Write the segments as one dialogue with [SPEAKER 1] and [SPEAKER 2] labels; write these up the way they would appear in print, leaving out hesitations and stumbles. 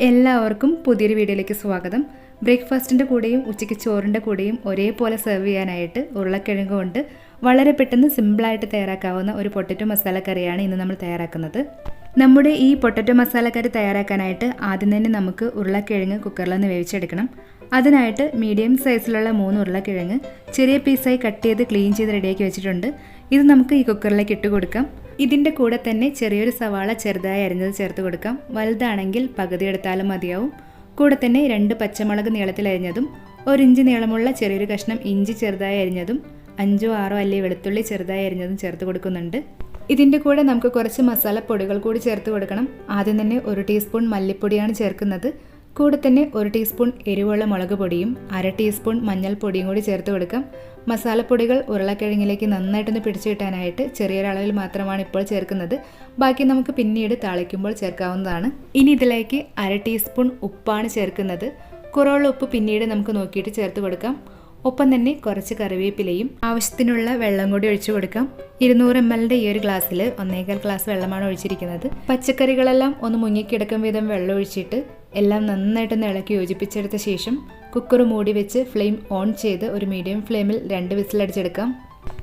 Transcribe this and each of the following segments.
[SPEAKER 1] എല്ലാവർക്കും പുതിയൊരു വീഡിയോയിലേക്ക് സ്വാഗതം. ബ്രേക്ക്ഫാസ്റ്റിൻ്റെ കൂടെയും ഉച്ചയ്ക്ക് ചോറിൻ്റെ കൂടെയും ഒരേപോലെ സെർവ് ചെയ്യാനായിട്ട് ഉരുളക്കിഴങ്ങ് കൊണ്ട് വളരെ പെട്ടെന്ന് സിമ്പിളായിട്ട് തയ്യാറാക്കാവുന്ന ഒരു പൊട്ടറ്റോ മസാല കറിയാണ് ഇന്ന് നമ്മൾ തയ്യാറാക്കുന്നത്. നമ്മുടെ ഈ പൊട്ടറ്റോ മസാല കറി തയ്യാറാക്കാനായിട്ട് ആദ്യം തന്നെ നമുക്ക് ഉരുളക്കിഴങ്ങ് കുക്കറിലൊന്ന് വേവിച്ചെടുക്കണം. അതിനായിട്ട് മീഡിയം സൈസിലുള്ള 3 ഉരുളക്കിഴങ്ങ് ചെറിയ പീസായി കട്ട് ചെയ്ത് ക്ലീൻ ചെയ്ത് റെഡിയാക്കി വെച്ചിട്ടുണ്ട്. ഇത് നമുക്ക് ഈ കുക്കറിലേക്ക് ഇട്ട് കൊടുക്കാം. ഇതിൻ്റെ കൂടെ തന്നെ ചെറിയൊരു സവാള ചെറുതായി അരിഞ്ഞത് ചേർത്ത് കൊടുക്കാം. വലുതാണെങ്കിൽ പകുതി എടുത്താലും മതിയാവും. കൂടെ തന്നെ 2 പച്ചമുളക് നീളത്തിൽ അരിഞ്ഞതും 1 ഇഞ്ച് നീളമുള്ള ചെറിയൊരു കഷ്ണം ഇഞ്ചി ചെറുതായി അരിഞ്ഞതും 5-6 അല്ലി വെളുത്തുള്ളി ചെറുതായി അരിഞ്ഞതും ചേർത്ത് കൊടുക്കുന്നുണ്ട്. ഇതിൻ്റെ കൂടെ നമുക്ക് കുറച്ച് മസാലപ്പൊടികൾ കൂടി ചേർത്ത് കൊടുക്കണം. ആദ്യം തന്നെ 1 ടീസ്പൂൺ മല്ലിപ്പൊടിയാണ് ചേർക്കുന്നത്. കൂടെ തന്നെ 1 ടീസ്പൂൺ എരിവുള്ള മുളക് പൊടിയും 1/2 ടീസ്പൂൺ മഞ്ഞൾപ്പൊടിയും കൂടി ചേർത്ത് കൊടുക്കാം. മസാലപ്പൊടികൾ ഉരുളക്കിഴങ്ങിലേക്ക് നന്നായിട്ടൊന്ന് പിടിച്ചു കിട്ടാനായിട്ട് ചെറിയൊരളവിൽ മാത്രമാണ് ഇപ്പോൾ ചേർക്കുന്നത്. ബാക്കി നമുക്ക് പിന്നീട് താളിക്കുമ്പോൾ ചേർക്കാവുന്നതാണ്. ഇനി ഇതിലേക്ക് 1/2 ടീസ്പൂൺ ഉപ്പാണ് ചേർക്കുന്നത്. കുറവുള്ള ഉപ്പ് പിന്നീട് നമുക്ക് നോക്കിയിട്ട് ചേർത്ത് കൊടുക്കാം. ഒപ്പം തന്നെ കുറച്ച് കറിവേപ്പിലയും ആവശ്യത്തിനുള്ള വെള്ളം കൂടി ഒഴിച്ചു കൊടുക്കാം. 200 ml ഈ ഒരു ഗ്ലാസ്സിൽ 1.25 ഗ്ലാസ് വെള്ളമാണ് ഒഴിച്ചിരിക്കുന്നത്. പച്ചക്കറികളെല്ലാം ഒന്ന് മുങ്ങിക്കിടക്കും വിധം വെള്ളം ഒഴിച്ചിട്ട് എല്ലാം നന്നായിട്ടൊന്ന് ഇളക്കി യോജിപ്പിച്ചെടുത്ത ശേഷം കുക്കർ മൂടി വെച്ച് ഫ്ലെയിം ഓൺ ചെയ്ത് ഒരു മീഡിയം ഫ്ലെയിമിൽ 2 വിസിലടിച്ചെടുക്കാം.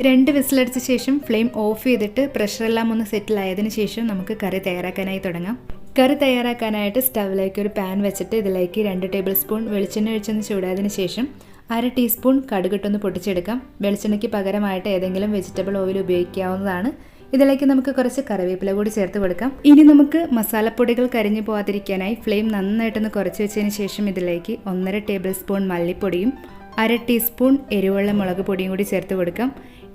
[SPEAKER 1] 2 വിസിലടിച്ച ശേഷം ഫ്ലെയിം ഓഫ് ചെയ്തിട്ട് പ്രഷറെല്ലാം ഒന്ന് സെറ്റിലായതിനു ശേഷം നമുക്ക് കറി തയ്യാറാക്കാനായി തുടങ്ങാം. കറി തയ്യാറാക്കാനായിട്ട് സ്റ്റവിലേക്ക് ഒരു പാൻ വെച്ചിട്ട് ഇതിലേക്ക് 2 ടേബിൾ സ്പൂൺ വെളിച്ചെണ്ണ ഒഴിച്ചൊന്ന് ചൂടായതിനു ശേഷം 1/2 ടീസ്പൂൺ കടുകിട്ടൊന്ന് പൊട്ടിച്ചെടുക്കാം. വെളിച്ചെണ്ണയ്ക്ക് പകരമായിട്ട് ഏതെങ്കിലും വെജിറ്റബിൾ ഓയിൽ ഉപയോഗിക്കാവുന്നതാണ്. ഇതിലേക്ക് നമുക്ക് കുറച്ച് കറിവേപ്പില കൂടി ചേർത്ത് കൊടുക്കാം. ഇനി നമുക്ക് മസാലപ്പൊടികൾ കരിഞ്ഞു പോകാതിരിക്കാനായി ഫ്ലെയിം നന്നായിട്ടൊന്ന് കുറച്ച് വെച്ചതിന് ശേഷം ഇതിലേക്ക് 1.5 ടേബിൾ സ്പൂൺ മല്ലിപ്പൊടിയും 1/2 ടീസ്പൂൺ എരിവുള്ള മുളക് പൊടിയും കൂടി ചേർത്ത് കൊടുക്കാം.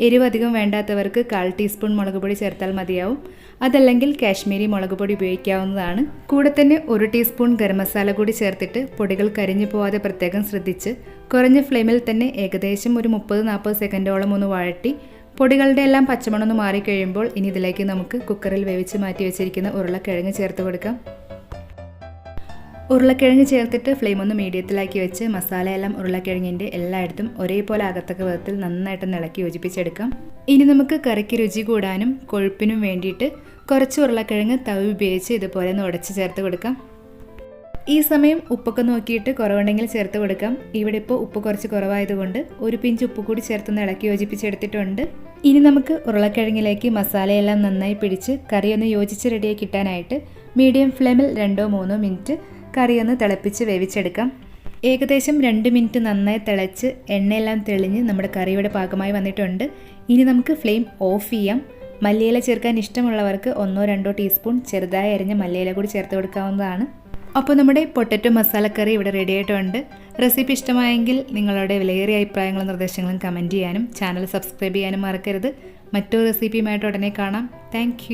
[SPEAKER 1] എരിവ് അധികം വേണ്ടാത്തവർക്ക് 1/4 ടീസ്പൂൺ മുളക് പൊടി ചേർത്താൽ മതിയാവും. അതല്ലെങ്കിൽ കാശ്മീരി മുളക് പൊടി ഉപയോഗിക്കാവുന്നതാണ്. കൂടെ തന്നെ 1 ടീസ്പൂൺ ഗരം മസാല കൂടി ചേർത്തിട്ട് പൊടികൾ കരിഞ്ഞു പോവാതെ പ്രത്യേകം ശ്രദ്ധിച്ച് കുറഞ്ഞ ഫ്ലെയിമിൽ തന്നെ ഏകദേശം ഒരു 30-40 സെക്കൻഡോളം ഒന്ന് വഴറ്റി പൊടികളുടെ എല്ലാം പച്ചമണമൊന്ന് മാറിക്കഴിയുമ്പോൾ ഇനി ഇതിലേക്ക് നമുക്ക് കുക്കറിൽ വേവിച്ച് മാറ്റി വെച്ചിരിക്കുന്ന ഉരുളക്കിഴങ്ങ് ചേർത്ത് കൊടുക്കാം. ഉരുളക്കിഴങ്ങ് ചേർത്തിട്ട് ഫ്ലെയിം ഒന്ന് മീഡിയത്തിലാക്കി വെച്ച് മസാലയെല്ലാം ഉരുളക്കിഴങ്ങിൻ്റെ എല്ലായിടത്തും ഒരേപോലെ അകത്തക്ക വിധത്തിൽ നന്നായിട്ട് ഇളക്കി യോജിപ്പിച്ചെടുക്കാം. ഇനി നമുക്ക് കറിക്ക് രുചി കൂടാനും കൊഴുപ്പിനും വേണ്ടിയിട്ട് കുറച്ച് ഉരുളക്കിഴങ്ങ് തവി ഉപയോഗിച്ച് ഇതുപോലെ ഒന്ന് ഉടച്ച് ചേർത്ത് കൊടുക്കാം. ഈ സമയം ഉപ്പൊക്കെ നോക്കിയിട്ട് കുറവുണ്ടെങ്കിൽ ചേർത്ത് കൊടുക്കാം. ഇവിടെ ഇപ്പോൾ ഉപ്പ് കുറച്ച് കുറവായതുകൊണ്ട് 1 പിഞ്ച് ഉപ്പ് കൂടി ചേർത്തൊന്ന് ഇളക്കി യോജിപ്പിച്ചെടുത്തിട്ടുണ്ട്. ഇനി നമുക്ക് ഉരുളക്കിഴങ്ങിലേക്ക് മസാലയെല്ലാം നന്നായി പിടിച്ച് കറിയൊന്ന് യോജിച്ച് റെഡിയായി കിട്ടാനായിട്ട് മീഡിയം ഫ്ലെയിമിൽ 2-3 മിനിറ്റ് കറിയൊന്ന് തിളപ്പിച്ച് വേവിച്ചെടുക്കാം. ഏകദേശം 2 മിനിറ്റ് നന്നായി തിളച്ച് എണ്ണയെല്ലാം തെളിഞ്ഞ് നമ്മുടെ കറിയുടെ പാകമായി വന്നിട്ടുണ്ട്. ഇനി നമുക്ക് ഫ്ലെയിം ഓഫ് ചെയ്യാം. മല്ലിയില ചേർക്കാൻ ഇഷ്ടമുള്ളവർക്ക് 1-2 ടീസ്പൂൺ ചെറുതായി അരിഞ്ഞ മല്ലിയില കൂടി ചേർത്ത് കൊടുക്കാവുന്നതാണ്. അപ്പോൾ നമ്മുടെ പൊട്ടറ്റോ മസാലക്കറി ഇവിടെ റെഡി ആയിട്ടുണ്ട്. റെസിപ്പി ഇഷ്ടമായെങ്കിൽ നിങ്ങളുടെ വിലയേറിയ അഭിപ്രായങ്ങളും നിർദ്ദേശങ്ങളും കമൻറ്റ് ചെയ്യാനും ചാനൽ സബ്സ്ക്രൈബ് ചെയ്യാനും മറക്കരുത്. മറ്റൊരു റെസിപ്പിയുമായിട്ട് ഉടനെ കാണാം. താങ്ക്